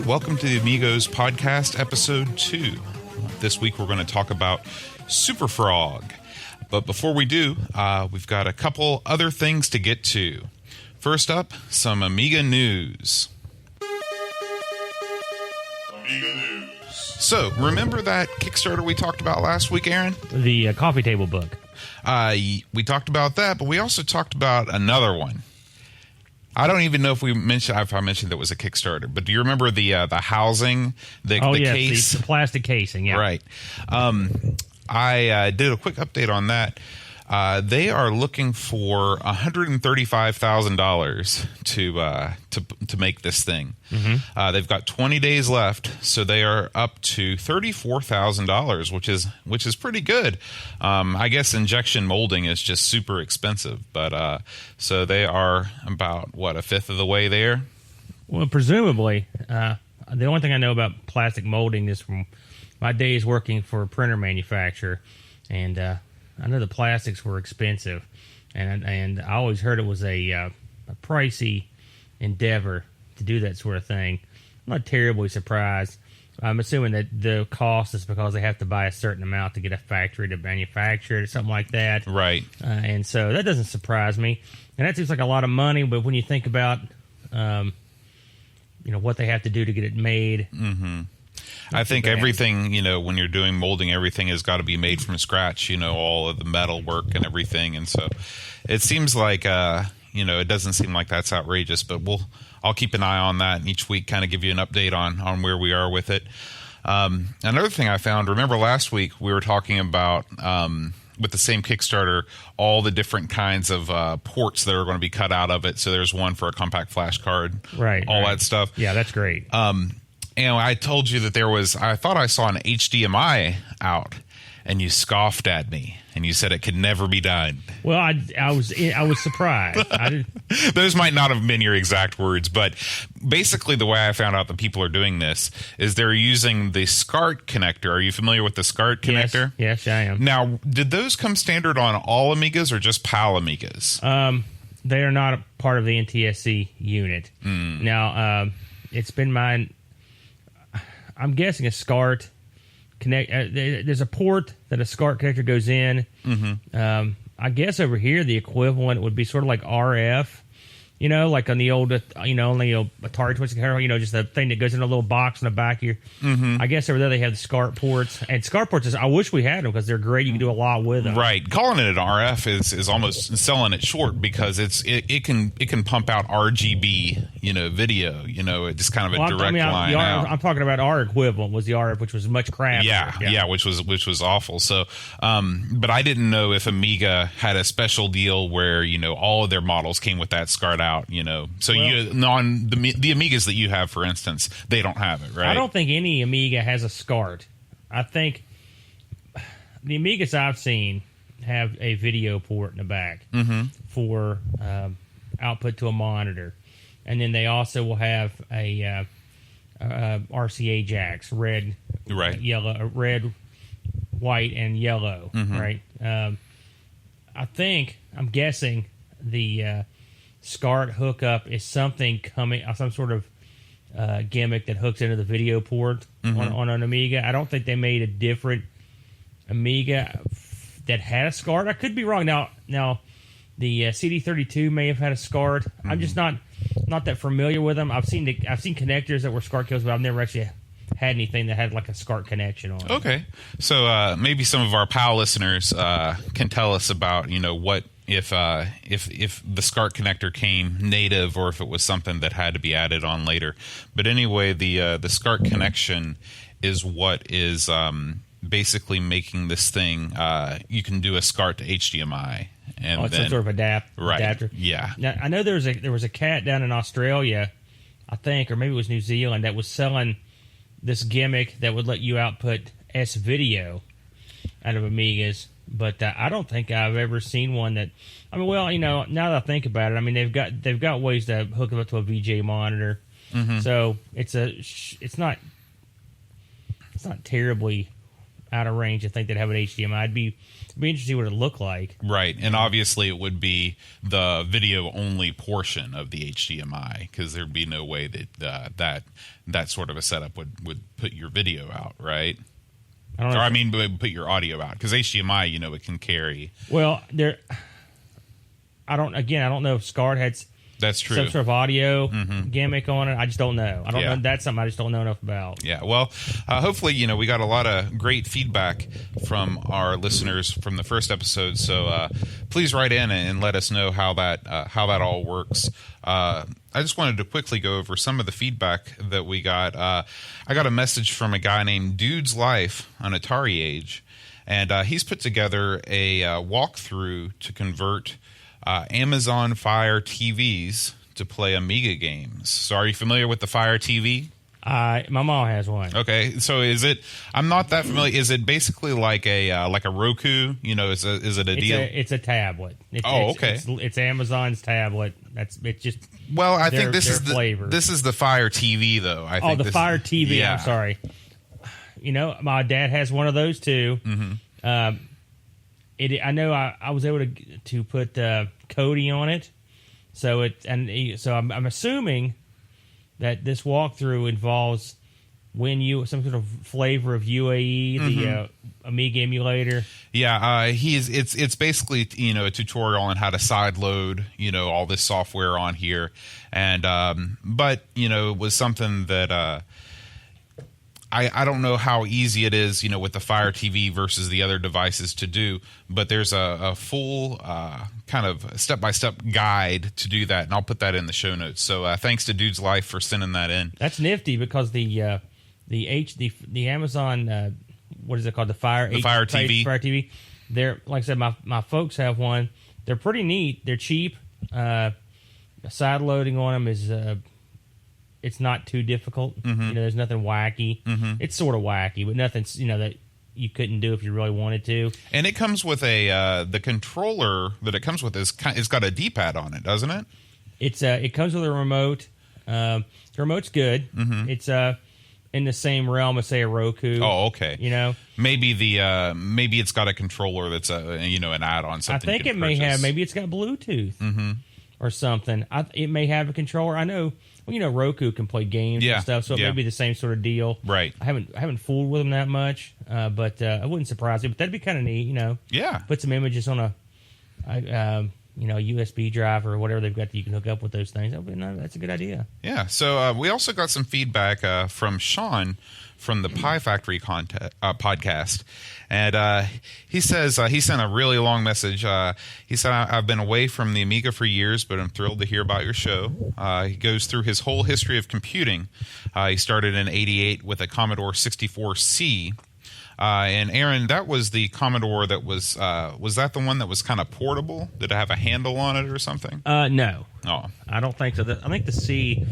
Welcome to the Amigos podcast, episode 2. This week we're going to talk about Superfrog. But before we do, we've got a couple other things to get to. First up, some Amiga news. Amiga news. So, remember that Kickstarter we talked about last week, Aaron? The coffee table book. We talked about that, but we also talked about another one. I don't even know if I mentioned that was a Kickstarter, but do you remember the housing, the case? The plastic casing, yeah. Right. I did a quick update on that. They are looking for $135,000 to make this thing. Mm-hmm. They've got 20 days left, so they are up to $34,000, which is pretty good. I guess injection molding is just super expensive, but so they are about a fifth of the way there. Well, presumably, the only thing I know about plastic molding is from my days working for a printer manufacturer, and I know the plastics were expensive, and I always heard it was a pricey endeavor to do that sort of thing. I'm not terribly surprised. I'm assuming that the cost is because they have to buy a certain amount to get a factory to manufacture it or something like that. Right. And so that doesn't surprise me. And that seems like a lot of money, but when you think about what they have to do to get it made. Mm-hmm. I think everything, when you're doing molding, everything has got to be made from scratch, all of the metal work and everything. And so it seems like, it doesn't seem like that's outrageous, but I'll keep an eye on that and each week kind of give you an update on where we are with it. Another thing I found, remember last week we were talking about, with the same Kickstarter, all the different kinds of ports that are going to be cut out of it. So there's one for a compact flash card, right? All that stuff. Yeah, that's great. And I told you that I thought I saw an HDMI out, and you scoffed at me, and you said it could never be done. Well, I was surprised. Those might not have been your exact words, but basically the way I found out that people are doing this is they're using the SCART connector. Are you familiar with the SCART connector? Yes, I am. Now, did those come standard on all Amigas or just PAL Amigas? They are not a part of the NTSC unit. Now, it's been mine. I'm guessing a SCART connect. There's a port that a SCART connector goes in. Mm-hmm. I guess over here the equivalent would be sort of like RF. Like on the old, only Atari 2600, just the thing that goes in a little box in the back here. Mm-hmm. I guess over there they have the SCART ports. And SCART ports, I wish we had them because they're great. You can do a lot with them. Right. Calling it an RF is almost selling it short because it can pump out RGB, video, just kind of a direct line out. I'm talking about our equivalent was the RF, which was much crappier. Yeah, which was awful. So, but I didn't know if Amiga had a special deal where, all of their models came with that SCART out. So on the Amigas that you have, for instance, they don't have it, right? I don't think any Amiga has a SCART. I think the Amigas I've seen have a video port in the back for output to a monitor, and then they also will have a RCA jacks, red, yellow, red, white, and yellow, right? I'm guessing the SCART hookup is something coming, some sort of gimmick that hooks into the video port on an Amiga. I don't think they made a different Amiga that had a SCART. I could be wrong. Now the CD32 may have had a SCART. I'm just not that familiar with them. I've seen connectors that were SCART cables, but I've never actually had anything that had like a SCART connection on it. Okay, so maybe some of our PAL listeners can tell us about what. If the SCART connector came native or if it was something that had to be added on later. But anyway, the SCART connection is what is basically making this thing. You can do a SCART to HDMI. And it's some sort of adapter. Yeah. Now, I know there was a cat down in Australia, I think, or maybe it was New Zealand, that was selling this gimmick that would let you output S-video out of Amigas. But I don't think I've ever seen one that. I mean, well, now that I think about it, they've got ways to hook it up to a VGA monitor. So it's not terribly out of range to think they'd have an HDMI. I'd be interested to see what it looked like. Right, and obviously it would be the video-only portion of the HDMI, because there'd be no way that that sort of a setup would put your video out, right? I mean, put your audio out, because HDMI, it can carry. Well, I don't know if SCART had that's true. some sort of audio gimmick on it. I just don't know. I don't know. That's something I just don't know enough about. Yeah. Well, hopefully, we got a lot of great feedback from our listeners from the first episode. So please write in and let us know how that all works. I just wanted to quickly go over some of the feedback that we got. I got a message from a guy named Dude's Life on Atari Age, and he's put together a walkthrough to convert Amazon Fire TVs to play Amiga games. So are you familiar with the Fire TV? My mom has one. Okay, so is it? I'm not that familiar. Is it basically like a Roku? Is it a deal? It's a tablet. Okay. It's Amazon's tablet. It's just. Well, I think this is flavor. This is the Fire TV, though. I think the Fire TV. Yeah. I'm sorry. My dad has one of those too. Mm-hmm. I know I was able to put Cody on it, so I'm assuming that this walkthrough involves some sort of flavor of UAE, the Amiga emulator. Yeah, it's basically a tutorial on how to sideload all this software on here, and but it was something that. I don't know how easy it is, with the Fire TV versus the other devices to do, but there's a full kind of step-by-step guide to do that, and I'll put that in the show notes. So thanks to Dude's Life for sending that in. That's nifty because the Amazon what is it called, the Fire TV. Fire TV. They're, like I said, my folks have one. They're pretty neat. They're cheap. Side loading on them is. It's not too difficult. Mm-hmm. There's nothing wacky. Mm-hmm. It's sort of wacky, but nothing that you couldn't do if you really wanted to. And it comes with the controller that it comes with it's got a D-pad on it, doesn't it? It comes with a remote. The remote's good. Mm-hmm. It's in the same realm as, say, a Roku. Oh, okay. Maybe maybe it's got a controller that's an add-on. Something I think it may have. Maybe it's got Bluetooth or something. It may have a controller. I know. Well, Roku can play games and stuff, so it may be the same sort of deal. Right. I haven't fooled with them that much, but I wouldn't surprise me. But that'd be kind of neat, Yeah. Put some images on a USB drive or whatever they've got that you can hook up with those things. That's a good idea. Yeah. So we also got some feedback from Sean from the Pie Factory podcast. And he says he sent a really long message. He said, I've been away from the Amiga for years, but I'm thrilled to hear about your show. He goes through his whole history of computing. He started in 88 with a Commodore 64C. And Aaron, that was the Commodore that was that the one that was kind of portable? Did it have a handle on it or something? No. Oh. I don't think so. I think the C,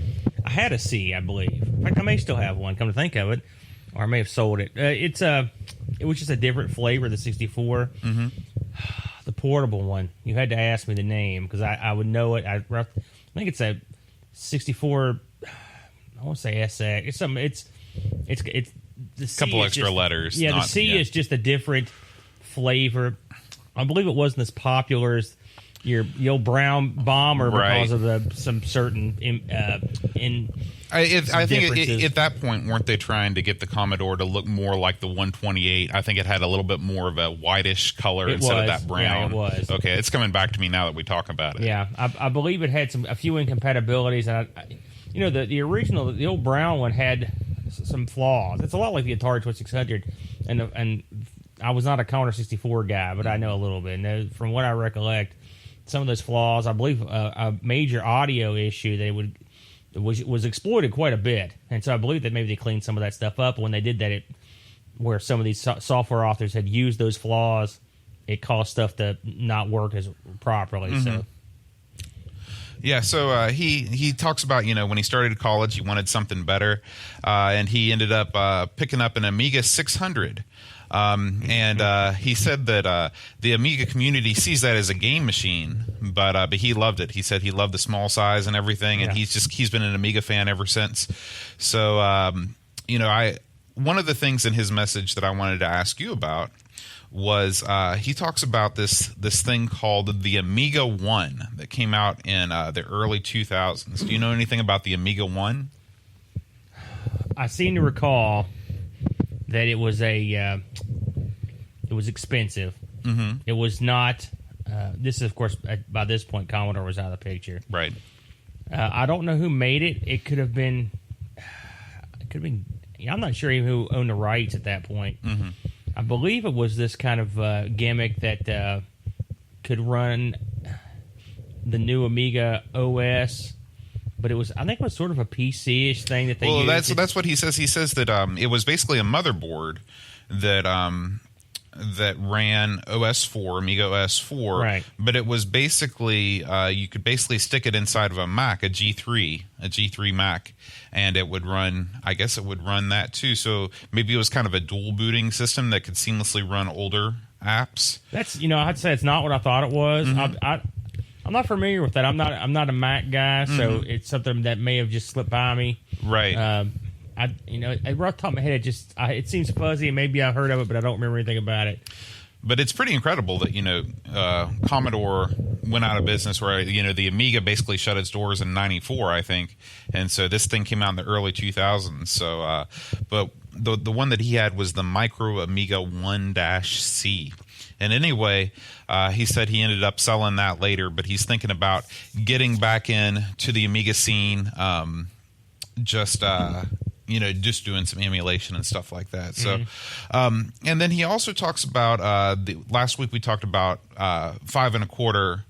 I had a C, I believe. In fact, I may still have one, come to think of it. Or I may have sold it. It was just a different flavor, the 64. Mm-hmm. The portable one. You had to ask me the name because I would know it. I think it's a 64. I want to say SX. It's something. It's the C couple extra just, letters. Yeah, the C is just a different flavor. I believe it wasn't as popular as your old brown bomber because of some certain I think at that point, weren't they trying to get the Commodore to look more like the 128? I think it had a little bit more of a whitish color instead of that brown. Yeah, it was. Okay, it's coming back to me now that we talk about it. Yeah, I believe it had a few incompatibilities, and the original, the old brown one had some flaws. It's a lot like the Atari 2600, and I was not a Commodore 64 guy, but I know a little bit. And from what I recollect, some of those flaws, I believe a major audio issue was exploited quite a bit, and so I believe that maybe they cleaned some of that stuff up. When they did that, where some of these software authors had used those flaws, it caused stuff to not work as properly. Mm-hmm. So. Yeah, so he talks about, when he started college, he wanted something better, and he ended up picking up an Amiga 600. And he said that the Amiga community sees that as a game machine, but he loved it. He said he loved the small size and everything, and he's been an Amiga fan ever since. So one of the things in his message that I wanted to ask you about was he talks about this thing called the Amiga 1 that came out in the early 2000s. Do you know anything about the Amiga 1? I seem to recall that it was it was expensive. Mm-hmm. It was not. This is, of course, by this point, Commodore was out of the picture. Right. I don't know who made it. It could have been. I'm not sure even who owned the rights at that point. Mm-hmm. I believe it was this kind of gimmick that could run the new Amiga OS, but I think it was sort of a PC-ish thing that they used. Well, that's what he says. He says that it was basically a motherboard that ran OS4, Amiga OS4, right. But it was basically you could basically stick it inside of a Mac, a G3 Mac, and it would run. I guess it would run that too. So maybe it was kind of a dual booting system that could seamlessly run older apps. That's I'd say it's not what I thought it was. Mm-hmm. I'm not familiar with that. I'm not a Mac guy, so mm-hmm. It's something that may have just slipped by me. Right. Right off the top of my head, it seems fuzzy, and maybe I've heard of it, but I don't remember anything about it. But it's pretty incredible that Commodore went out of business, where the Amiga basically shut its doors in '94, I think, and so this thing came out in the early 2000s. So, but the one that he had was the Micro Amiga 1-C. And anyway, he said he ended up selling that later, but he's thinking about getting back in to the Amiga scene, just doing some emulation and stuff like that. So, and then he also talks about last week we talked about 5 1/4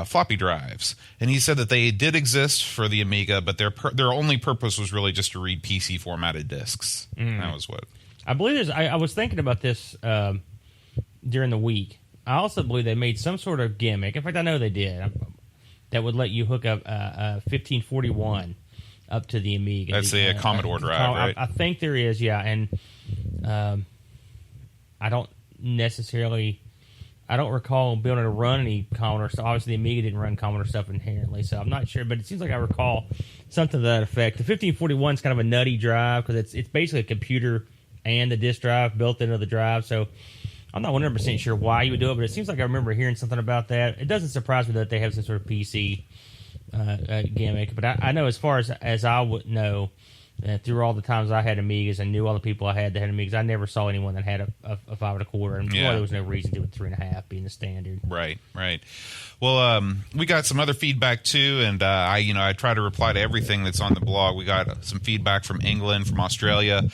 floppy drives, and he said that they did exist for the Amiga, but their only purpose was really just to read PC formatted discs. That was what I believe. I was thinking about this during the week. I also believe they made some sort of gimmick. In fact, I know they did. That would let you hook up a 1541 up to the Amiga. That's the Commodore drive, right? I think there is, yeah. And I don't recall being able to run any Commodore stuff. Obviously, the Amiga didn't run Commodore stuff inherently, so I'm not sure. But it seems like I recall something to that effect. The 1541 is kind of a nutty drive because it's basically a computer and the disk drive built into the drive. So I'm not 100% sure why you would do it, but it seems like I remember hearing something about that. It doesn't surprise me that they have some sort of PC gimmick, but I know as far as I would know, through all the times I had Amigas and knew all the people I had that had Amigas, I never saw anyone that had a 5 1/4, and there was no reason to do it 3 1/2 being the standard. Right. Well, we got some other feedback too, and I try to reply to everything that's on the blog. We got some feedback from England, from Australia,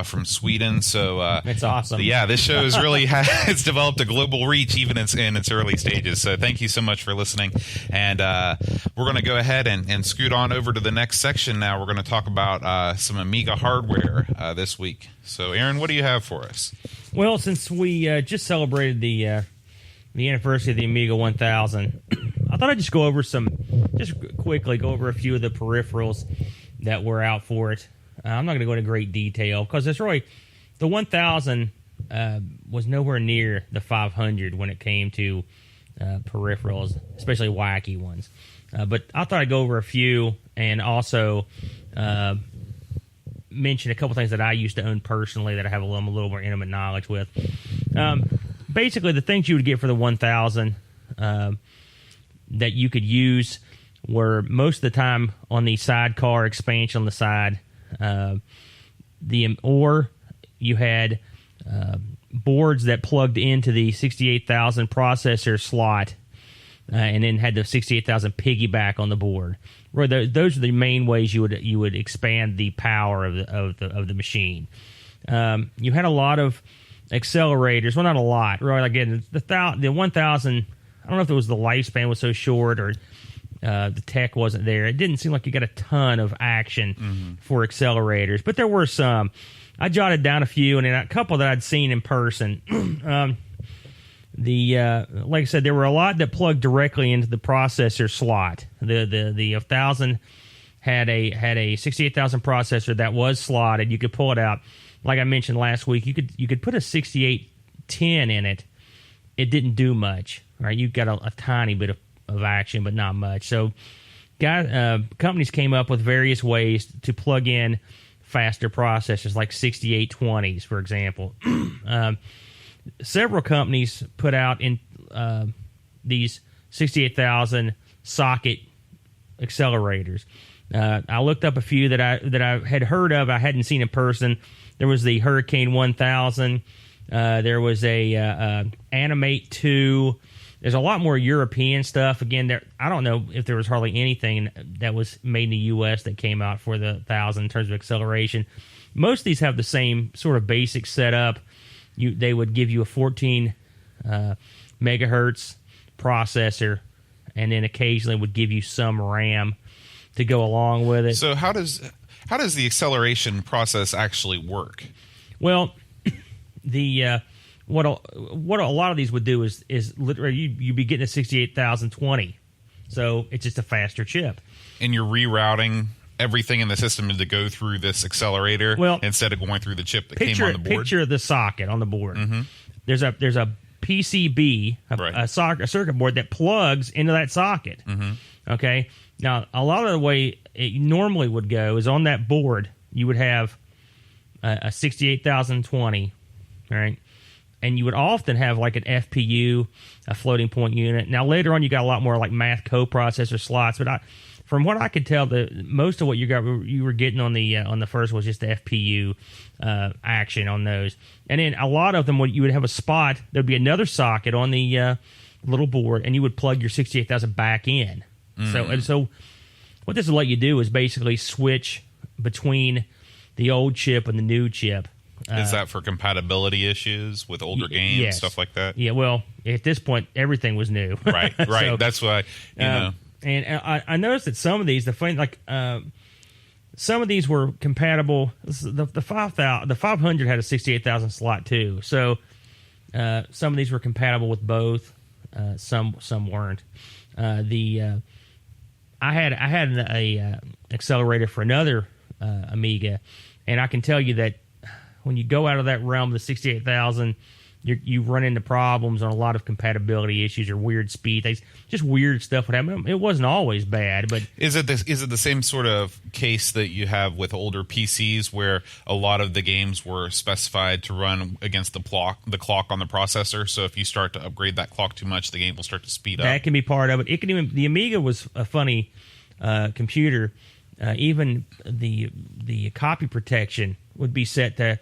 from Sweden. So it's awesome. Yeah, this show has really it's developed a global reach even in its early stages. So thank you so much for listening, and we're going to go ahead and scoot on over to the next section. Now we're going to talk about some Amiga hardware this week. So, Aaron, what do you have for us? Well, since we just celebrated the anniversary of the Amiga 1000, I thought I'd just quickly go over a few of the peripherals that were out for it. I'm not going to go into great detail because it's really the 1000 was nowhere near the 500 when it came to peripherals, especially wacky ones. But I thought I'd go over a few and also mention a couple things that I used to own personally that I have a little more intimate knowledge with. Basically, the things you would get for the 1000 that you could use were most of the time on the sidecar expansion on the side. Or you had boards that plugged into the 68,000 processor slot and then had the 68,000 piggyback on the board. Those are the main ways you would expand the power of the machine. You had a lot of accelerators. Well, not a lot. Really, again, the 1000. I don't know if it was the lifespan was so short or the tech wasn't there. It didn't seem like you got a ton of action for accelerators, but there were some. I jotted down a few, and then a couple that I'd seen in person. Like I said, there were a lot that plugged directly into the processor slot. The 1000 had a 68,000 processor that was slotted. You could pull it out. Like I mentioned last week, you could put a 6810 in it. It didn't do much. Right, you got a tiny bit of action, but not much. So, companies came up with various ways to plug in faster processors like 6820s, for example. Several companies put out in these 68,000 socket accelerators. I looked up a few that I had heard of. I hadn't seen in person. There was the Hurricane 1000. There was a Animate 2. There's a lot more European stuff. Again, I don't know if there was hardly anything that was made in the U.S. that came out for the 1000 in terms of acceleration. Most of these have the same sort of basic setup. They would give you a 14 megahertz processor, and then occasionally would give you some RAM to go along with it. So how does the acceleration process actually work? Well, what a lot of these would do is literally you'd be getting a 68,020, so it's just a faster chip. And you're rerouting everything in the system to go through this accelerator instead of going through the chip that came on the board. Picture the socket on the board. Mm-hmm. There's a PCB, a circuit board that plugs into that socket. Mm-hmm. Okay. Now, a lot of the way it normally would go is on that board, you would have a 68,020, right? And you would often have like an FPU, a floating point unit. Now, later on, you got a lot more like math coprocessor slots. But from what I could tell, most of what you were getting on the first was just the FPU action on those. And then a lot of them, you would have a spot. There'd be another socket on the little board, and you would plug your 68,000 back in. So what this will let you do is basically switch between the old chip and the new chip. Is that for compatibility issues with older games, stuff like that? Yeah, well, at this point, everything was new. Right. So, that's why, know. And I noticed that some of these, some of these were compatible. The 500 had a 68,000 slot too. So some of these were compatible with both. Some weren't. I had a accelerator for another Amiga, and I can tell you that when you go out of that realm of the 68,000, you run into problems on a lot of compatibility issues or weird speed. Just weird stuff would happen. It wasn't always bad, but is it the same sort of case that you have with older PCs where a lot of the games were specified to run against the clock on the processor? So if you start to upgrade that clock too much, the game will start to speed up. That can be part of it. The Amiga was a funny computer. Even the copy protection would be set to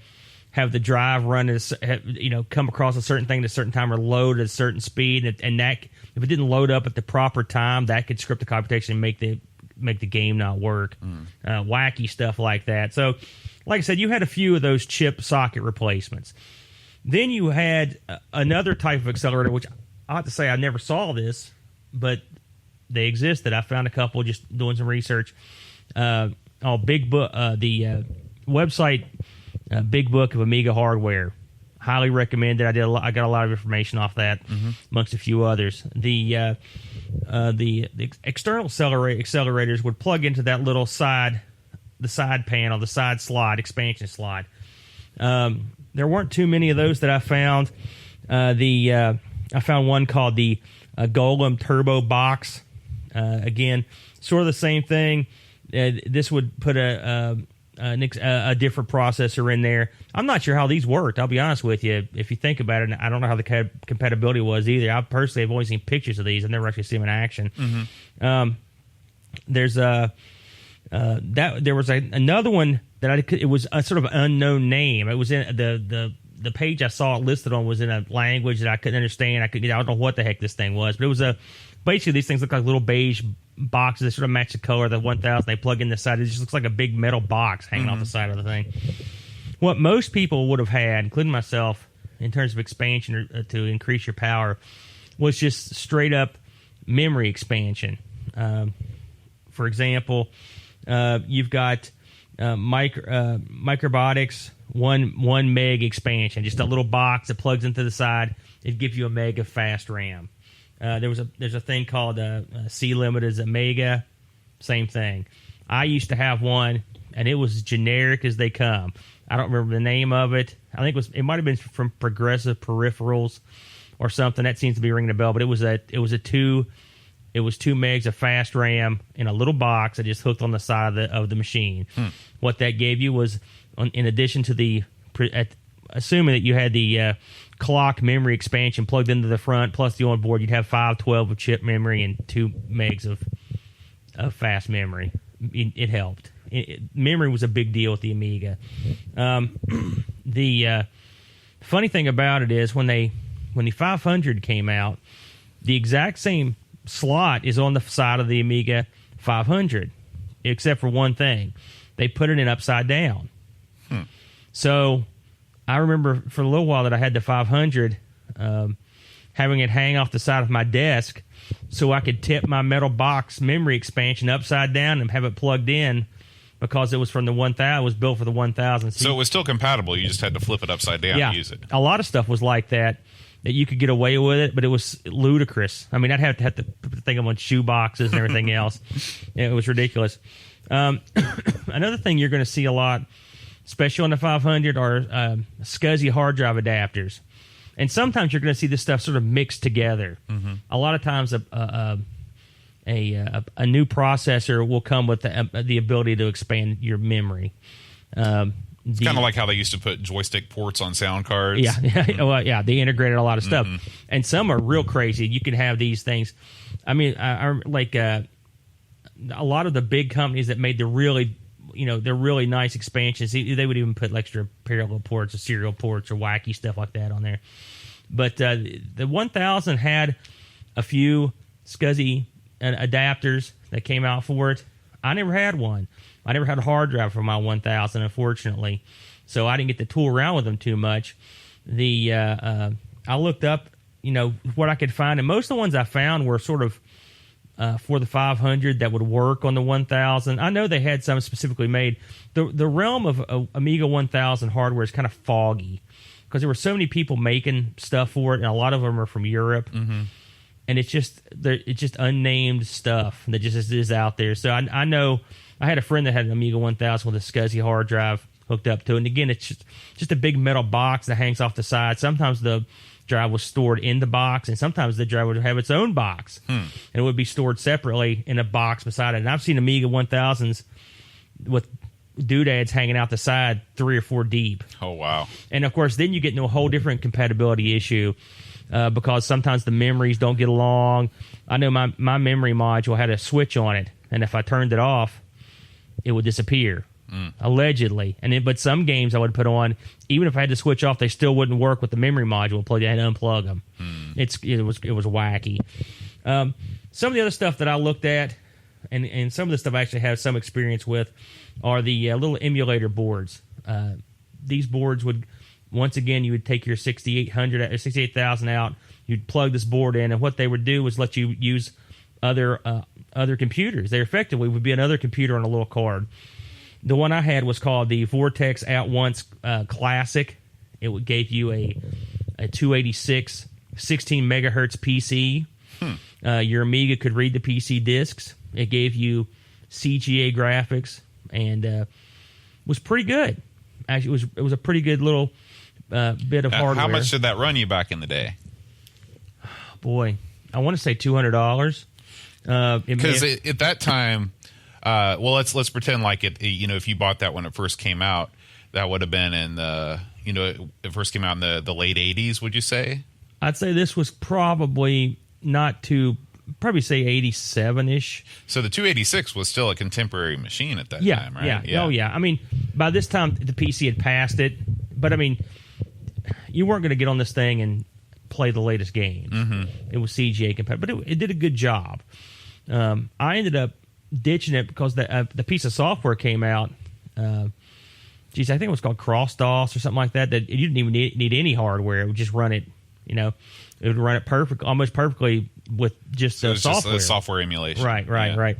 have the drive run come across a certain thing at a certain time or load at a certain speed, and that if it didn't load up at the proper time, that could script the copy protection and make the game not work. Wacky stuff like that. So, like I said, you had a few of those chip socket replacements. Then you had another type of accelerator, which I have to say I never saw this, but they existed. I found a couple just doing some research. Big Book, the website Big Book of Amiga Hardware, highly recommended. I got a lot of information off that, amongst a few others. The external accelerators would plug into that little side panel, the side slot, expansion slot. There weren't too many of those that I found. I found one called the Golem Turbo Box. Again, sort of the same thing. This would put a different processor in there. I'm not sure how these worked. I'll be honest with you. If you think about it, I don't know how the compatibility was either. I personally have only seen pictures of these. I've never actually seen them in action. There's there was another one that it was a sort of unknown name. It was in the page I saw it listed on was in a language that I couldn't understand. I don't know what the heck this thing was, but it was basically these things look like little beige boxes that sort of match the color of the 1000. They plug in the side. It just looks like a big metal box hanging off the side of the thing. What most people would have had, including myself, in terms of expansion to increase your power, was just straight up memory expansion. For example, you've got Microbotics 1 meg expansion, just a little box that plugs into the side. It gives you a meg of fast RAM. There's a thing called C Limited's Amiga, same thing. I used to have one, and it was generic as they come. I don't remember the name of it. I think it might have been from Progressive Peripherals or something. That seems to be ringing a bell. But it was a 2 It was 2 megs of fast RAM in a little box that just hooked on the side of the machine. What that gave you was, in addition to the, assuming that you had the clock memory expansion plugged into the front plus the onboard, you'd have 512 of chip memory and 2 megs of fast memory. It helped. Memory was a big deal with the Amiga. The funny thing about it is when the 500 came out, the exact same slot is on the side of the Amiga 500, except for one thing. They put it in upside down. So I remember for a little while that I had the 500, having it hang off the side of my desk so I could tip my metal box memory expansion upside down and have it plugged in, because it was from the 1000. It was built for the 1000. So it was still compatible. You just had to flip it upside down to use it. A lot of stuff was like that you could get away with it, but it was ludicrous. I mean, I'd have to think of on shoe boxes and everything else. It was ridiculous. Another thing you're going to see a lot, especially on the 500, are SCSI hard drive adapters. And sometimes you're going to see this stuff sort of mixed together. A lot of times a new processor will come with the ability to expand your memory. It's kind of like how they used to put joystick ports on sound cards. Yeah, they integrated a lot of stuff. And some are real crazy. You can have these things. I mean, I like a lot of the big companies that made the really nice expansions, they would even put extra parallel ports or serial ports or wacky stuff like that on there. But the 1000 had a few SCSI adapters that came out for it. I never had one. I never had a hard drive for my 1000, unfortunately, so I didn't get to tool around with them too much. I looked up, what I could find, and most of the ones I found were sort of for the 500 that would work on the 1000. I know they had some specifically made. The realm of Amiga 1000 hardware is kind of foggy because there were so many people making stuff for it, and a lot of them are from Europe. And it's just unnamed stuff that just is out there. So I know I had a friend that had an Amiga 1000 with a SCSI hard drive hooked up to it. And again, it's just a big metal box that hangs off the side. Sometimes the drive was stored in the box, and sometimes the drive would have its own box. And it would be stored separately in a box beside it. And I've seen Amiga 1000s with doodads hanging out the side 3 or 4 deep. Oh, wow. And, of course, then you get into a whole different compatibility issue. Because sometimes the memories don't get along. I know my memory module had a switch on it, and if I turned it off, it would disappear, allegedly. But some games I would put on, even if I had to switch off, they still wouldn't work with the memory module. I had to unplug them. It was wacky. Some of the other stuff that I looked at, and some of the stuff I actually have some experience with, are the little emulator boards. These boards would... Once again, you would take your 6800 or 68,000 out. You'd plug this board in, and what they would do was let you use other computers. They effectively would be another computer on a little card. The one I had was called the Vortex At Once Classic. It gave you a 286 16 megahertz PC. Your Amiga could read the PC discs. It gave you CGA graphics and was pretty good. Actually, it was a pretty good little bit of hardware. How much did that run you back in the day? Boy, I want to say $200. Because at that time, well, let's pretend like it. If you bought that when it first came out, that would have been in the it first came out in the late '80s. Would you say? I'd say this was probably probably say 87-ish. So the 286 was still a contemporary machine at that time, right? Yeah. Oh, yeah. I mean, by this time, the PC had passed it. But, I mean, you weren't going to get on this thing and play the latest games. It was CGA compatible. But it did a good job. I ended up ditching it because the piece of software came out. I think it was called CrossDOS or something like that. That you didn't even need any hardware. It would just run it, it would run it almost perfectly with just software. Just software emulation. Right.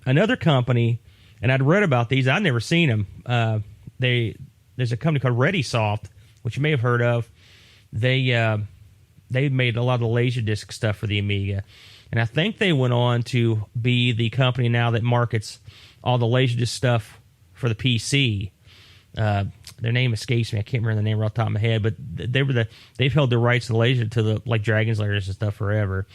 Another company, and I'd read about these. I'd never seen them. There's a company called ReadySoft, which you may have heard of. They made a lot of the Laserdisc stuff for the Amiga, and I think they went on to be the company now that markets all the Laserdisc stuff for the PC. Their name escapes me. I can't remember the name right off the top of my head, but they've held the rights to the laser to the like Dragon's Layers and stuff forever.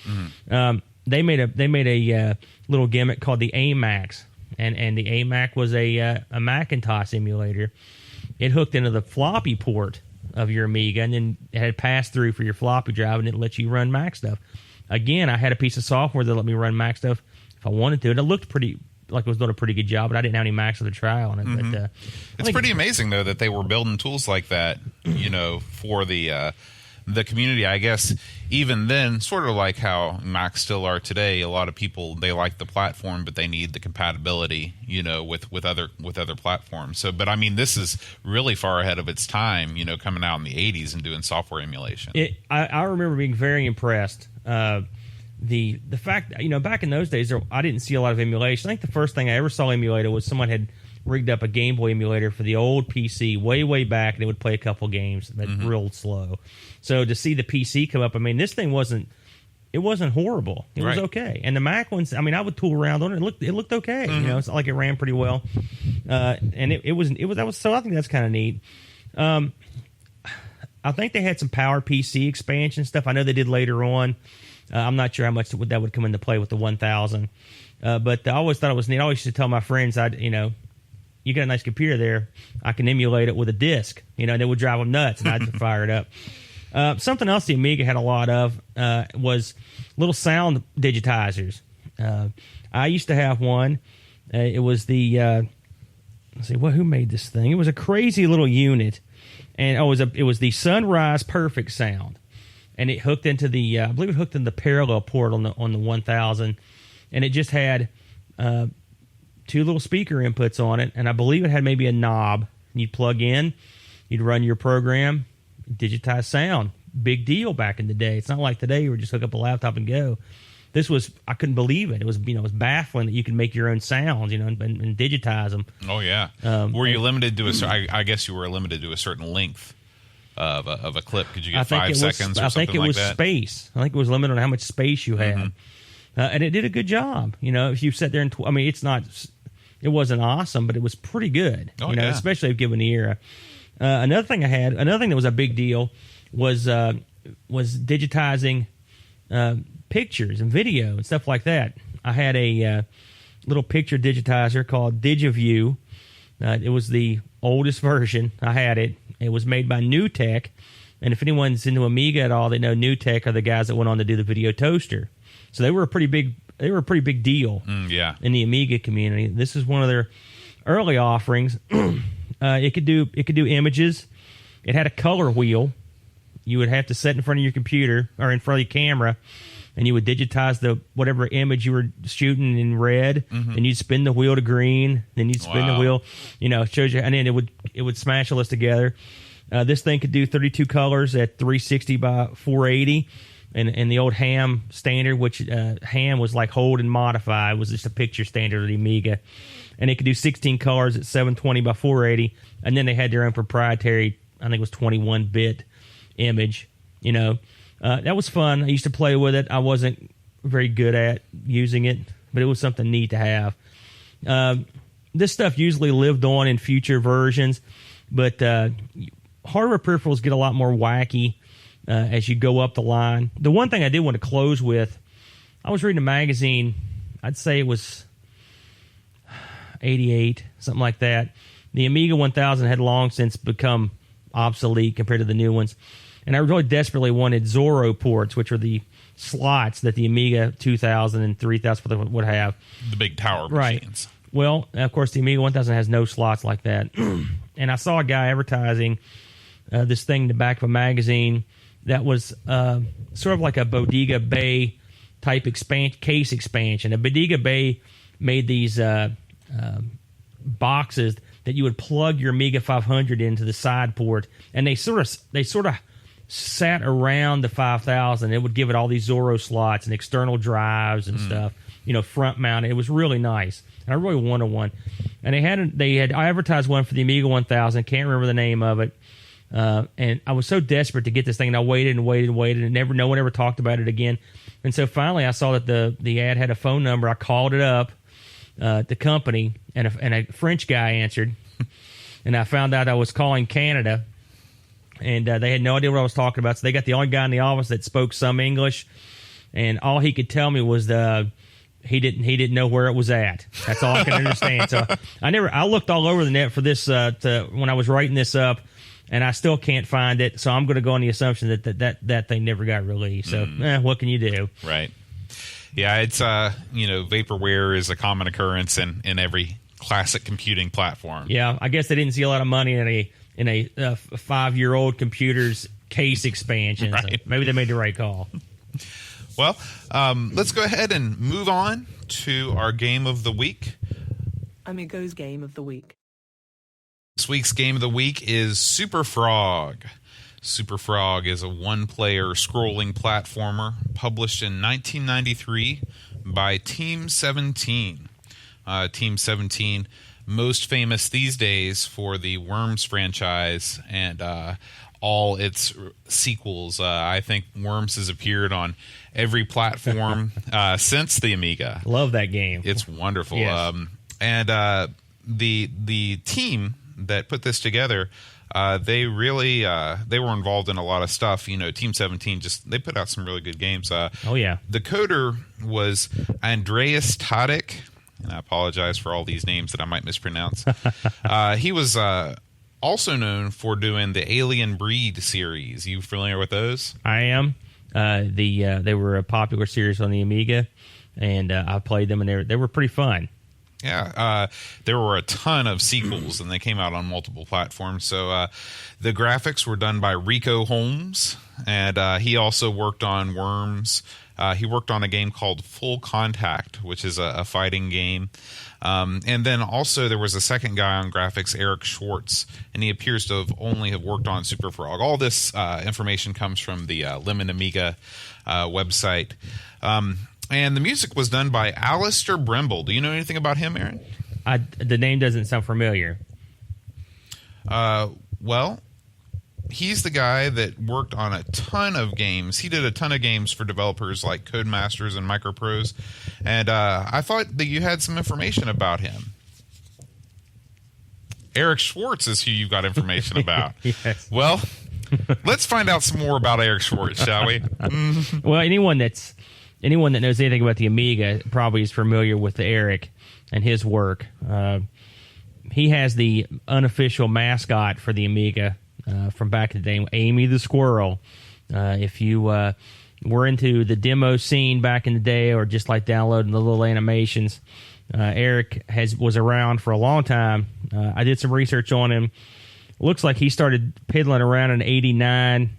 they made a little gimmick called the AMAX, and the AMAC was a Macintosh emulator. It hooked into the floppy port of your Amiga, and then it had pass through for your floppy drive, and it let you run Mac stuff. Again, I had a piece of software that let me run Mac stuff if I wanted to, and it looked pretty like it was doing a pretty good job, but I didn't have any Macs with a trial on it. Mm-hmm. But it's pretty amazing though that they were building tools like that, for the community. I guess even then, sort of like how Macs still are today, a lot of people, they like the platform, but they need the compatibility, with other platforms. So, but I mean, this is really far ahead of its time, coming out in the 80s and doing software emulation. I remember being very impressed. The fact, back in those days, I didn't see a lot of emulation. I think the first thing I ever saw emulated was someone had rigged up a Game Boy emulator for the old PC way back, and it would play a couple games, but real slow. So to see the PC come up, I mean, this thing wasn't horrible. It was okay. And the Mac ones, I mean, I would tool around on it. It looked okay. Mm-hmm. It's like it ran pretty well. And it was so I think that's kind of neat. I think they had some Power PC expansion stuff. I know they did later on. I'm not sure how much that would come into play with the 1000. But I always thought it was neat. I always used to tell my friends, you got a nice computer there, I can emulate it with a disc. They would drive them nuts, and I'd fire it up. Something else the Amiga had a lot of was little sound digitizers. I used to have one. It was the who made this thing? It was a crazy little unit, and it was the Sunrise Perfect Sound, and it hooked into the I believe it hooked in the parallel port on the 1000, and it just had two little speaker inputs on it, and I believe it had maybe a knob. You'd plug in, you'd run your program, digitize sound. Big deal back in the day. It's not like today you would just hook up a laptop and go. This was, I couldn't believe it. It was, it was baffling that you could make your own sounds, and digitize them. Oh yeah. Were you limited to I guess you were limited to a certain length of a clip? Could you get 5 seconds or something like that? I think it was space. I think it was limited on how much space you had. Mm-hmm. And it did a good job. If you sat there and it wasn't awesome, but it was pretty good. Oh, yeah. Especially given the era. Another thing that was a big deal was digitizing pictures and video and stuff like that. I had a little picture digitizer called DigiView. It was the oldest version. I had it. It was made by NewTek, and if anyone's into Amiga at all, they know NewTek are the guys that went on to do the video toaster. So they were a pretty big deal in the Amiga community. This is one of their early offerings. It could do images. It had a color wheel. You would have to set in front of your computer or in front of your camera, and you would digitize whatever image you were shooting in red, and you'd spin the wheel to green, then you'd spin the wheel. It shows you, and then it would smash all this together. This thing could do 32 colors at 360 by 480. And the old ham standard, which ham was like hold and modify, was just a picture standard of the Amiga. And it could do 16 colors at 720 by 480. And then they had their own proprietary, I think it was 21-bit image. That was fun. I used to play with it. I wasn't very good at using it, but it was something neat to have. This stuff usually lived on in future versions, but hardware peripherals get a lot more wacky as you go up the line. The one thing I did want to close with, I was reading a magazine, I'd say it was 88, something like that. The Amiga 1000 had long since become obsolete compared to the new ones. And I really desperately wanted Zorro ports, which are the slots that the Amiga 2000 and 3000 would have. The big tower machines. Right. Well, of course, the Amiga 1000 has no slots like that. And I saw a guy advertising this thing in the back of a magazine that was sort of like a Bodega Bay type case expansion. A Bodega Bay made these boxes that you would plug your Amiga 500 into the side port, and they sort of sat around the 5000. It would give it all these Zorro slots and external drives and stuff, front mounted. It was really nice, and I really wanted one. And I advertised one for the Amiga 1000. Can't remember the name of it. And I was so desperate to get this thing, and I waited, and no one ever talked about it again. And so finally, I saw that the ad had a phone number. I called it up, the company, and a French guy answered, and I found out I was calling Canada, and they had no idea what I was talking about. So they got the only guy in the office that spoke some English, and all he could tell me was he didn't know where it was at. That's all I can understand. So I looked all over the net for this when I was writing this up, and I still can't find it. So I'm going to go on the assumption that thing never got released. So what can you do? Right. Yeah, it's vaporware is a common occurrence in every classic computing platform. Yeah, I guess they didn't see a lot of money in a 5-year-old computer's case expansion. Right. So maybe they made the right call. Well, let's go ahead and move on to our game of the week. Amigos game of the week. This week's game of the week is Superfrog. Superfrog is a one-player scrolling platformer published in 1993 by Team17. Team17, most famous these days for the Worms franchise and all its sequels. I think Worms has appeared on every platform since the Amiga. Love that game. It's wonderful. Yes. And the team that put this together, they really they were involved in a lot of stuff. Team17 they put out some really good games. Oh yeah. The coder was Andreas Tadic, and I apologize for all these names that I might mispronounce. He was also known for doing the Alien Breed series. You familiar with those? I am. They were a popular series on the Amiga, and I played them, and they were pretty fun. Yeah, there were a ton of sequels, and they came out on multiple platforms. So the graphics were done by Rico Holmes, and he also worked on Worms. He worked on a game called Full Contact, which is a fighting game. And then also there was a second guy on graphics, Eric Schwartz, and he appears to only have worked on Superfrog. All this information comes from the Lemon Amiga website. And the music was done by Alistair Brimble. Do you know anything about him, Aaron? The name doesn't sound familiar. Well, he's the guy that worked on a ton of games. He did a ton of games for developers like Codemasters and Microprose. And I thought that you had some information about him. Eric Schwartz is who you got information about. Yes. Well, let's find out some more about Eric Schwartz, shall we? Well, anyone that knows anything about the Amiga probably is familiar with Eric and his work. He has the unofficial mascot for the Amiga from back in the day, Amy the Squirrel. If you were into the demo scene back in the day, or just like downloading the little animations, Eric was around for a long time. I did some research on him. Looks like he started piddling around in '89.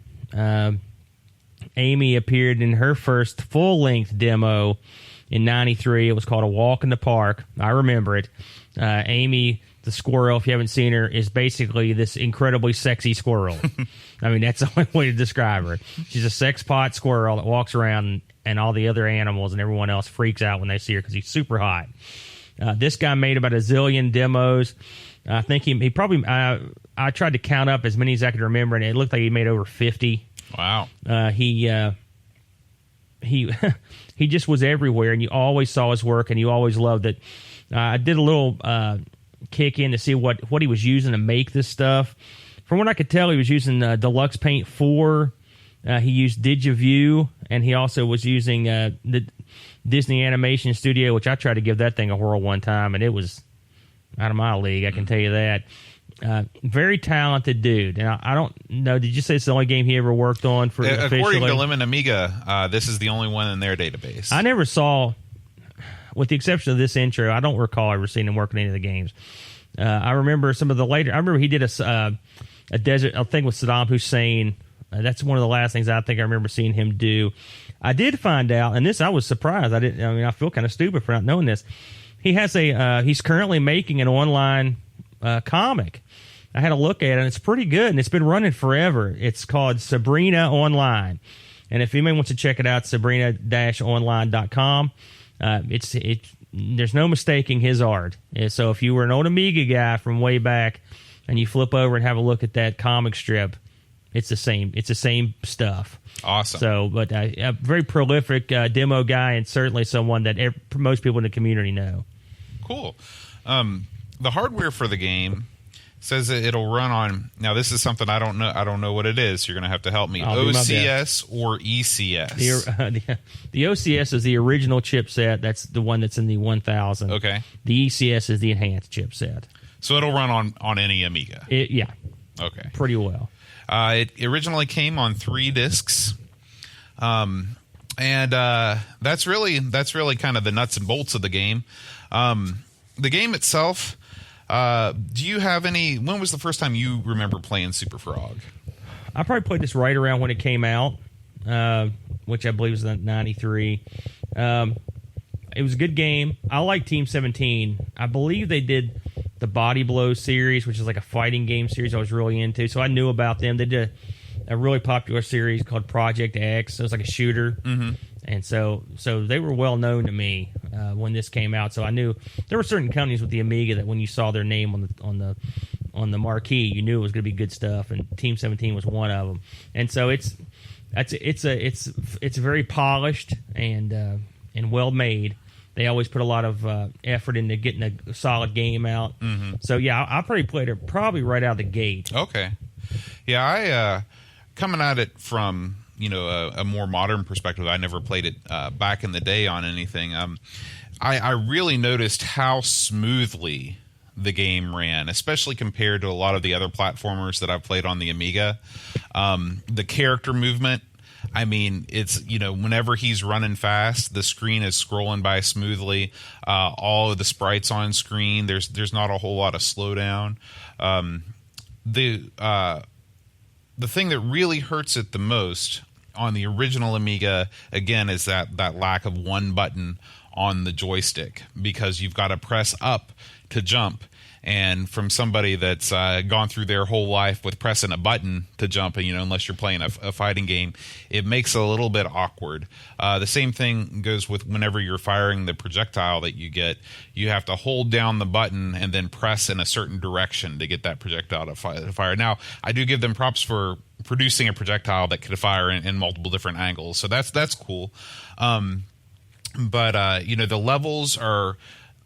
Amy appeared in her first full-length demo in '93. It was called A Walk in the Park. I remember it. Amy the Squirrel, if you haven't seen her, is basically this incredibly sexy squirrel. I mean, that's the only way to describe her. She's a sex pot squirrel that walks around, and all the other animals and everyone else freaks out when they see her because he's super hot. This guy made about a zillion demos. I think he probably... I tried to count up as many as I could remember, and it looked like he made over 50. Wow. He just was everywhere, and you always saw his work, and you always loved it. I did a little kick in to see what he was using to make this stuff. From what I could tell, he was using Deluxe Paint 4. He used DigiView, and he also was using the Disney Animation Studio, which I tried to give that thing a whirl one time, and it was out of my league, I can tell you that. Very talented dude. And I don't know, did you say it's the only game he ever worked on for officially? According to Lemon Amiga, this is the only one in their database. I never saw, with the exception of this intro, I don't recall ever seeing him work on any of the games. I remember some of the later, I remember he did a desert, I think with Saddam Hussein. That's one of the last things I think I remember seeing him do. I did find out, and this I was surprised. I feel kind of stupid for not knowing this. He has he's currently making an online comic. I had a look at it, and it's pretty good, and it's been running forever. It's called Sabrina Online. And if anyone wants to check it out, sabrina-online.com. There's no mistaking his art. So if you were an old Amiga guy from way back and you flip over and have a look at that comic strip, it's the same. It's the same stuff. Awesome. So, but a very prolific demo guy, and certainly someone that most people in the community know. Cool. The hardware for the game Says that it'll run on. Now this is something I don't know. I don't know what it is. You're going to have to help me. I'll do my OCS or ECS? The OCS is the original chipset. That's the one that's in the 1000. Okay. The ECS is the enhanced chipset. So it'll run on any Amiga. Yeah. Okay. Pretty well. It originally came on 3 discs. And that's really kind of the nuts and bolts of the game. The game itself. Do you have any? When was the first time you remember playing Superfrog? I probably played this right around when it came out, which I believe was in '93. It was a good game. I like Team 17. I believe they did the Body Blow series, which is like a fighting game series I was really into. So I knew about them. They did a really popular series called Project X. It was like a shooter. Mm-hmm. And so they were well known to me when this came out. So I knew there were certain companies with the Amiga that when you saw their name on the marquee, you knew it was going to be good stuff. And Team 17 was one of them. And so it's very polished and well made. They always put a lot of effort into getting a solid game out. Mm-hmm. So yeah, I probably played it probably right out of the gate. Okay, yeah, I coming at it from a more modern perspective. I never played it back in the day on anything. I really noticed how smoothly the game ran, especially compared to a lot of the other platformers that I've played on the Amiga. The character movement. I mean, it's, whenever he's running fast, the screen is scrolling by smoothly. All of the sprites on screen, there's not a whole lot of slowdown. The thing that really hurts it the most on the original Amiga, again, is that lack of one button on the joystick, because you've got to press up to jump. And from somebody that's gone through their whole life with pressing a button to jump, unless you're playing a fighting game, it makes it a little bit awkward. The same thing goes with whenever you're firing the projectile that you get. You have to hold down the button and then press in a certain direction to get that projectile to fire. Now, I do give them props for producing a projectile that could fire in multiple different angles, so that's cool. But the levels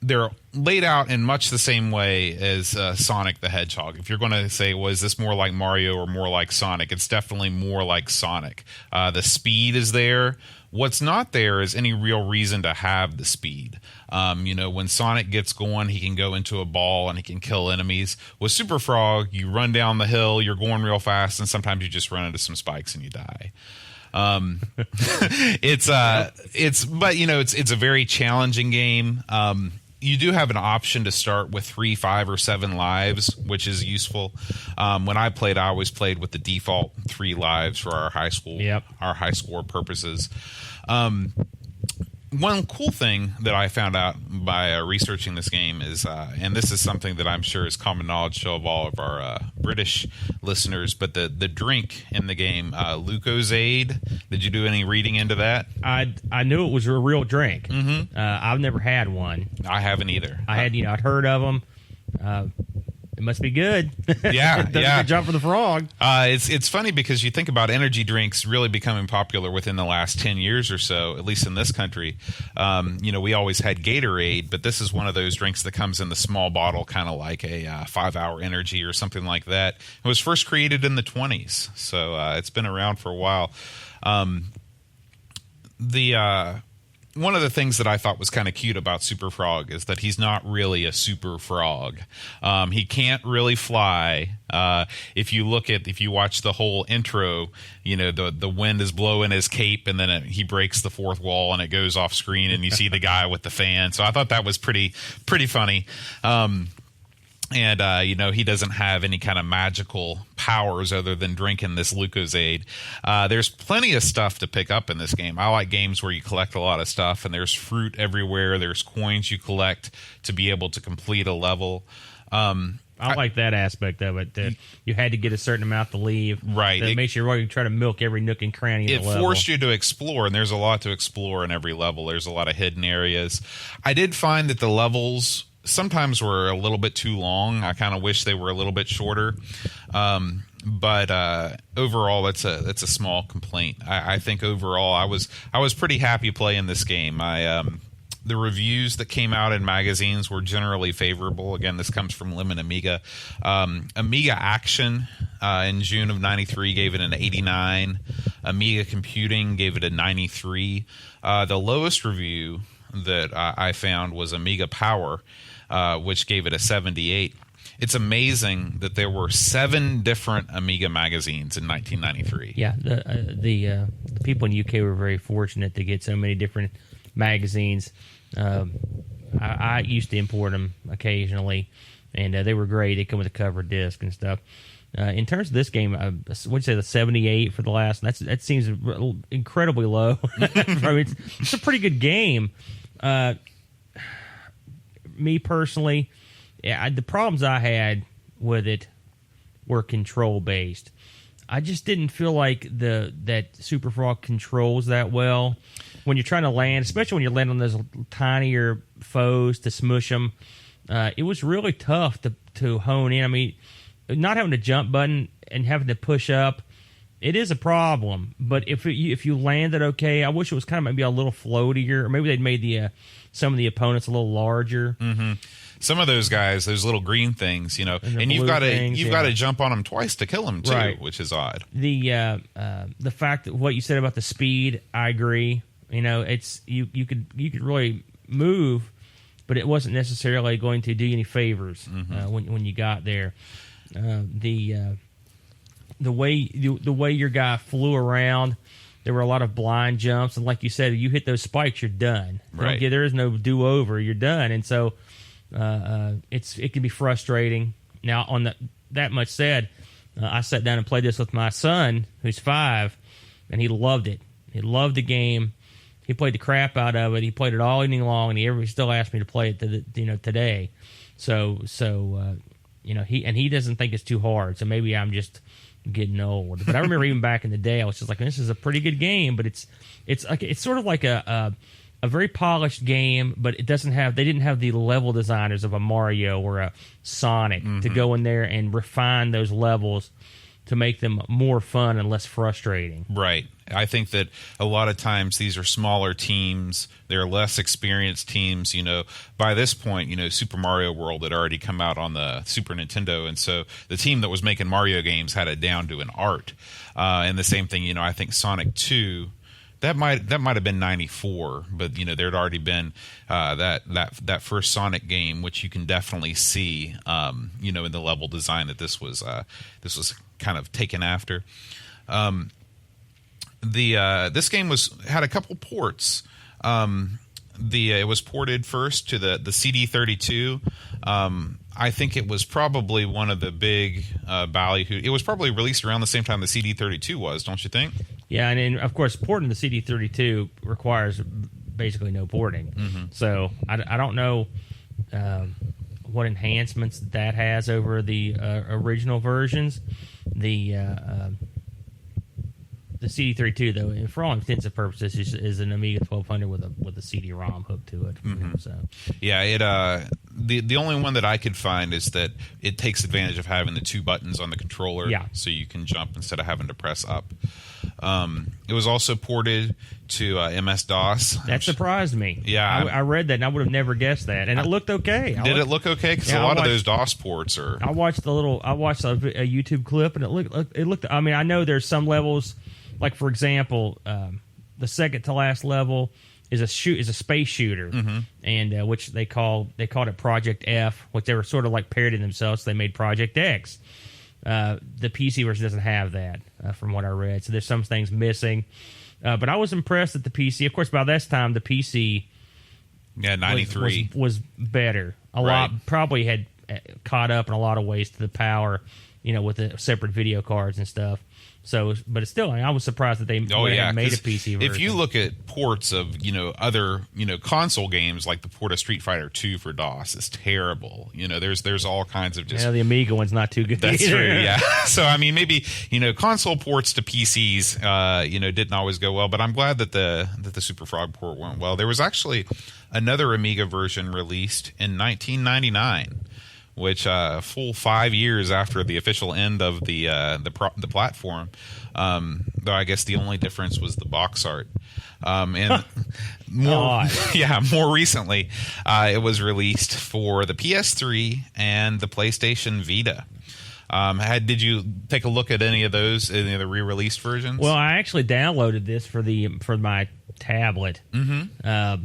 they're laid out in much the same way as Sonic the Hedgehog. If you're going to say, well, is this more like Mario or more like Sonic? It's definitely more like Sonic. The speed is there. What's not there is any real reason to have the speed. When Sonic gets going, he can go into a ball and he can kill enemies. With Superfrog, you run down the hill, you're going real fast, and sometimes you just run into some spikes and you die. It's a very challenging game. You do have an option to start with 3, 5, or 7 lives, which is useful. When I played, I always played with the default 3 lives for our high score purposes. One cool thing that I found out by researching this game is, and this is something that I'm sure is common knowledge to all of our British listeners, but the drink in the game, Lucozade. Did you do any reading into that? I knew it was a real drink. Mm-hmm. I've never had one. I haven't either. I'd heard of them. It must be good. Yeah, Does a good job for the frog. It's funny because you think about energy drinks really becoming popular within the last 10 years or so, at least in this country. We always had Gatorade, but this is one of those drinks that comes in the small bottle, kind of like a 5-hour energy or something like that. It was first created in the 1920s, so it's been around for a while. One of the things that I thought was kind of cute about Superfrog is that he's not really a super frog. He can't really fly. If you watch the whole intro, the wind is blowing his cape, and then he breaks the fourth wall and it goes off screen, and you see the guy with the fan. So I thought that was pretty funny. And he doesn't have any kind of magical powers other than drinking this Lucozade. There's plenty of stuff to pick up in this game. I like games where you collect a lot of stuff, and there's fruit everywhere. There's coins you collect to be able to complete a level. I like that aspect of it. That you had to get a certain amount to leave. Right. That makes you really try to milk every nook and cranny of the level. It forced you to explore, and there's a lot to explore in every level. There's a lot of hidden areas. I did find that the levels sometimes were a little bit too long. I kind of wish they were a little bit shorter. But overall, that's a small complaint. I think overall, I was pretty happy playing this game. The reviews that came out in magazines were generally favorable. Again, this comes from Lemon Amiga. Amiga Action in June of 93 gave it an 89. Amiga Computing gave it a 93. The lowest review that I found was Amiga Power, which gave it a 78. It's amazing that there were 7 different Amiga magazines in 1993. Yeah, the people in the UK were very fortunate to get so many different magazines. I used to import them occasionally, and they were great. They come with a cover disc and stuff. In terms of this game, would you say the 78 for the last? That seems incredibly low. I mean, it's a pretty good game. Me personally, the problems I had with it were control based. I just didn't feel like that Superfrog controls that well when you're trying to land, especially when you're landing on those tinier foes to smush them. It was really tough to hone in. I mean, not having a jump button and having to push up, it is a problem. But if you landed okay, I wish it was kind of maybe a little floatier, or maybe they'd made some of the opponents a little larger. Mm-hmm. Some of those guys, those little green things, and you've got to jump on them twice to kill them too, right. Which is odd. The fact that what you said about the speed, I agree. It's you could really move, but it wasn't necessarily going to do you any favors when you got there. The way your guy flew around, there were a lot of blind jumps, and like you said, you hit those spikes, you're done. Right. There is no do over. You're done, and so it can be frustrating. Now, on that much said, I sat down and played this with my son, who's 5, and he loved it. He loved the game. He played the crap out of it. He played it all evening long, and he still asked me to play it today. So he doesn't think it's too hard. So maybe I'm just getting old. But I remember even back in the day, I was just like, this is a pretty good game, but it's sort of like a very polished game, but they didn't have the level designers of a Mario or a Sonic to go in there and refine those levels to make them more fun and less frustrating. Right. I think that a lot of times these are smaller teams. They're less experienced teams. By this point, Super Mario World had already come out on the Super Nintendo, and so the team that was making Mario games had it down to an art. And the same thing, I think Sonic 2, that might have been 94, but there'd already been that first Sonic game, which you can definitely see, in the level design that this was kind of taken after. This game had a couple ports. It was ported first to the CD32. I think it was probably one of the big ballyhoo. It was probably released around the same time the CD32 was, don't you think? Yeah, and of course, porting the CD32 requires basically no porting. Mm-hmm. So I don't know what enhancements that has over the original versions. The CD32, though, for all intents and purposes, is an Amiga 1200 with a CD-ROM hooked to it. Mm-hmm. So yeah, it the only one that I could find is that it takes advantage of having the 2 buttons on the controller, so you can jump instead of having to press up. It was also ported to MS-DOS. That surprised me. Yeah, I read that, and I would have never guessed that. And it looked okay. Did it look okay? Because a lot of those DOS ports are. I watched a YouTube clip, and it looked. I mean, I know there's some levels. Like, for example, the second to last level is a space shooter, and which they called it Project F, which they were sort of like parodying themselves. So they made Project X. The PC version doesn't have that, from what I read. So there's some things missing. But I was impressed that the PC. Of course, by this time the PC, 93 was better. A lot probably had caught up in a lot of ways to the power, with the separate video cards and stuff. So, but it's still, I was surprised that they made a PC version. If you look at ports of other console games, like the port of Street Fighter 2 for DOS, is terrible. There's all kinds of just. Yeah, the Amiga one's not too good. That's either. true. Yeah. So I mean, maybe console ports to PCs, didn't always go well. But I'm glad that the Superfrog port went well. There was actually another Amiga version released in 1999. which full 5 years after the official end of the platform. Though I guess the only difference was the box art. And more recently, it was released for the PS3 and the PlayStation Vita. Did you take a look at any of those, any of the re-released versions? Well, I actually downloaded this for my tablet. Mm-hmm.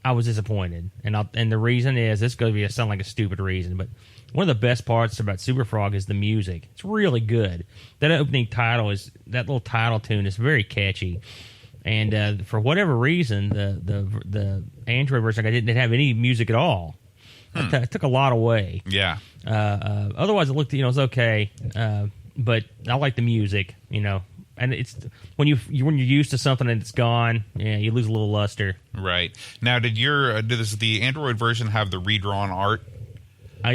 I was disappointed, and the reason is, this is going to sound like a stupid reason, but one of the best parts about Superfrog is the music. It's really good. That opening title that little title tune is very catchy, and for whatever reason, the Android version didn't have any music at all. It took a lot away. Yeah. Otherwise, it looked, it was okay, but I like the music, And it's when you're used to something and it's gone, you lose a little luster. Right. Now, does the Android version have the redrawn art? I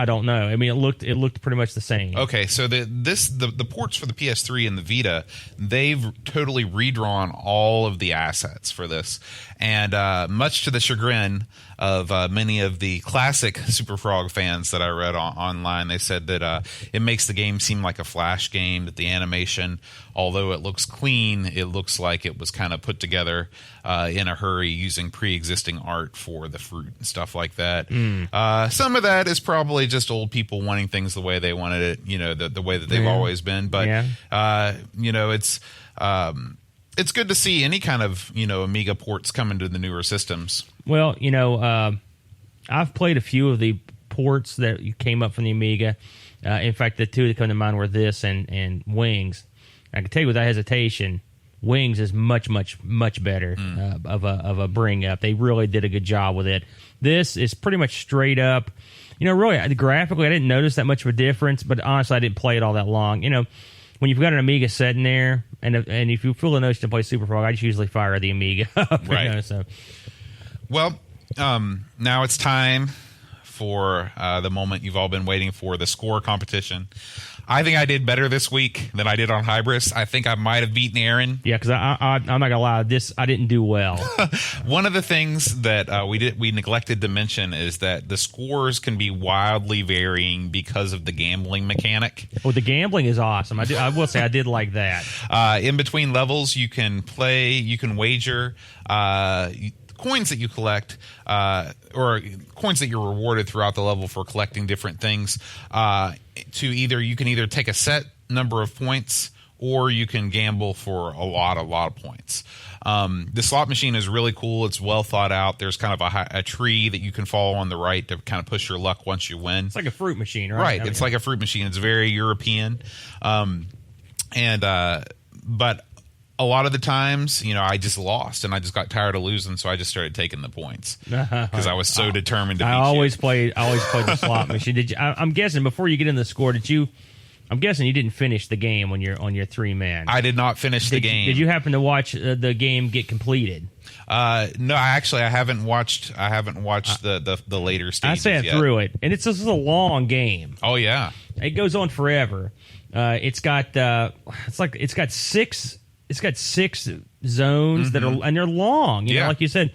don't know. I mean, it looked pretty much the same. Okay, so the ports for the PS3 and the Vita, they've totally redrawn all of the assets for this, and much to the chagrin of many of the classic Superfrog fans that I read online, they said that it makes the game seem like a Flash game. That the animation, although it looks clean, it looks like it was kind of put together in a hurry using pre-existing art for the fruit and stuff like that. Some of that is probably just old people wanting things the way they wanted it, the way that they've always been. But it's good to see any kind of Amiga ports coming to the newer systems. Well, I've played a few of the ports that came up from the Amiga. In fact, the two that come to mind were this and Wings. I can tell you without hesitation, Wings is much, much, much better of a bring up. They really did a good job with it. This is pretty much straight up. Really, graphically, I didn't notice that much of a difference, but honestly, I didn't play it all that long. When you've got an Amiga sitting there, and if you feel the notion to play Superfrog, I just usually fire the Amiga up. Right. So. Well, now it's time for the moment you've all been waiting for, the score competition. I think I did better this week than I did on Hybris. I think I might have beaten Aaron. Yeah, because I'm not going to lie, I didn't do well. One of the things that we neglected to mention is that the scores can be wildly varying because of the gambling mechanic. Oh, the gambling is awesome. I will say I did like that. In between levels, you can wager coins that you collect, or coins that you're rewarded throughout the level for collecting different things. You can either take a set number of points, or you can gamble for a lot of points. The slot machine is really cool. It's well thought out. There's kind of a tree that you can follow on the right to kind of push your luck once you win. It's like a fruit machine, right? Right. It's like a fruit machine. It's very European. But a lot of the times, I just lost and I just got tired of losing, so I just started taking the points because I was so determined to beat you. I always played the slot machine. I'm guessing before you get in the score, I'm guessing you didn't finish the game on your 3-man. I did not finish the game. Did you happen to watch the game get completed? No, I haven't watched the later stages. I sat through it, and it's a long game. Oh yeah, it goes on forever. It's got six zones that are, and they're long, like you said.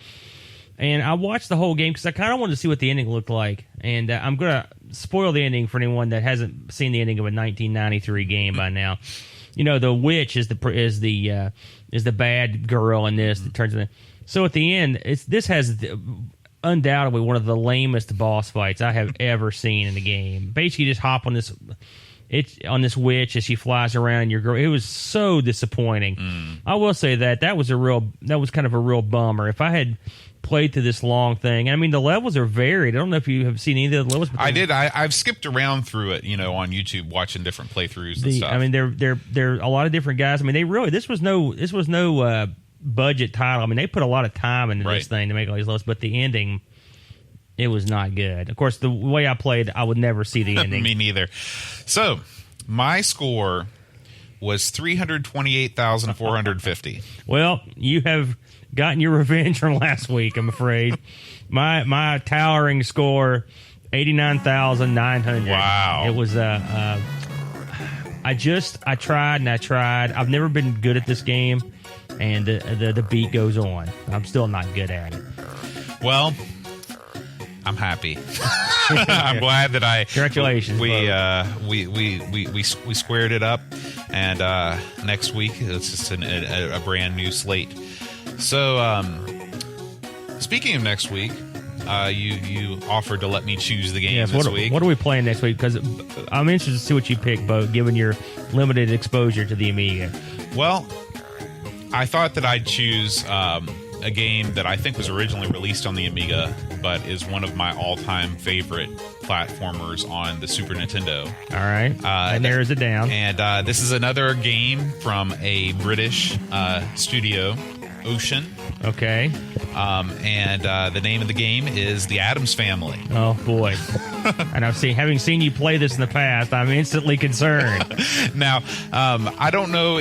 And I watched the whole game because I kind of wanted to see what the ending looked like. And I'm gonna spoil the ending for anyone that hasn't seen the ending of a 1993 game by now. The witch is the bad girl in this. That turns into. So at the end, this has undoubtedly one of the lamest boss fights I have ever seen in the game. Basically, you just hop on this. It's on this witch as she flies around your girl. It was so disappointing. I will say that was kind of a real bummer. If I had played through this long thing, I mean, the levels are varied. I don't know if you have seen any of the levels. I did. I've skipped around through it, on YouTube, watching different playthroughs and stuff. I mean, they're a lot of different guys. I mean, this was no budget title. I mean, they put a lot of time into this thing to make all these levels, but the ending. It was not good. Of course, the way I played, I would never see the ending. Me neither. So, my score was 328,450. Well, you have gotten your revenge from last week, I'm afraid. My towering score, 89,900. Wow. It was I tried and I tried. I've never been good at this game, and the beat goes on. I'm still not good at it. Well, I'm happy. I'm glad that Congratulations. we squared it up, and next week it's just a brand new slate. So, speaking of next week, you offered to let me choose the game this week. What are we playing next week? Because I'm interested to see what you pick, Bo, given your limited exposure to the Amiga. Well, I thought that I'd choose a game that I think was originally released on the Amiga, but is one of my all-time favorite platformers on the Super Nintendo. All right. And narrows it down. And this is another game from a British studio, Ocean. Okay. And the name of the game is the Addams Family. Oh, boy. And having seen you play this in the past, I'm instantly concerned. Now, I don't know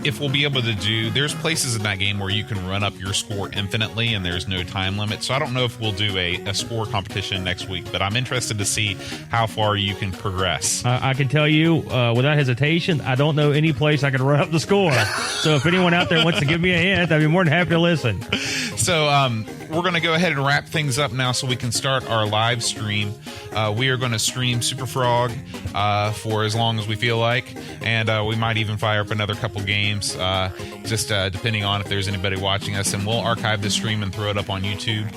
if we'll be able to do... There's places in that game where you can run up your score infinitely and there's no time limit. So I don't know if we'll do a score competition next week, but I'm interested to see how far you can progress. I can tell you without hesitation, I don't know any place I can run up the score. So if anyone out there wants to give me a hint, I'd be more than happy to listen. So we're going to go ahead and wrap things up now so we can start our live stream. We are going to stream Superfrog for as long as we feel like, and we might even fire up another couple games, just depending on if there's anybody watching us, and we'll archive the stream and throw it up on YouTube.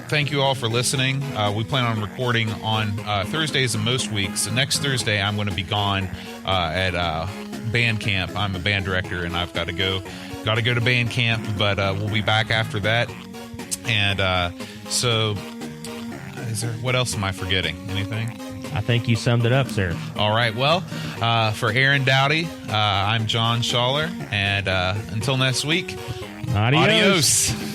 Thank you all for listening. We plan on recording on Thursdays and most weeks. Next Thursday, I'm going to be gone at band camp. I'm a band director, and I've got to go to band camp, but we'll be back after that. And so, what else am I forgetting? Anything? I think you summed it up, sir. All right. Well, for Aaron Dowdy, I'm John Schaller, and until next week, Adios.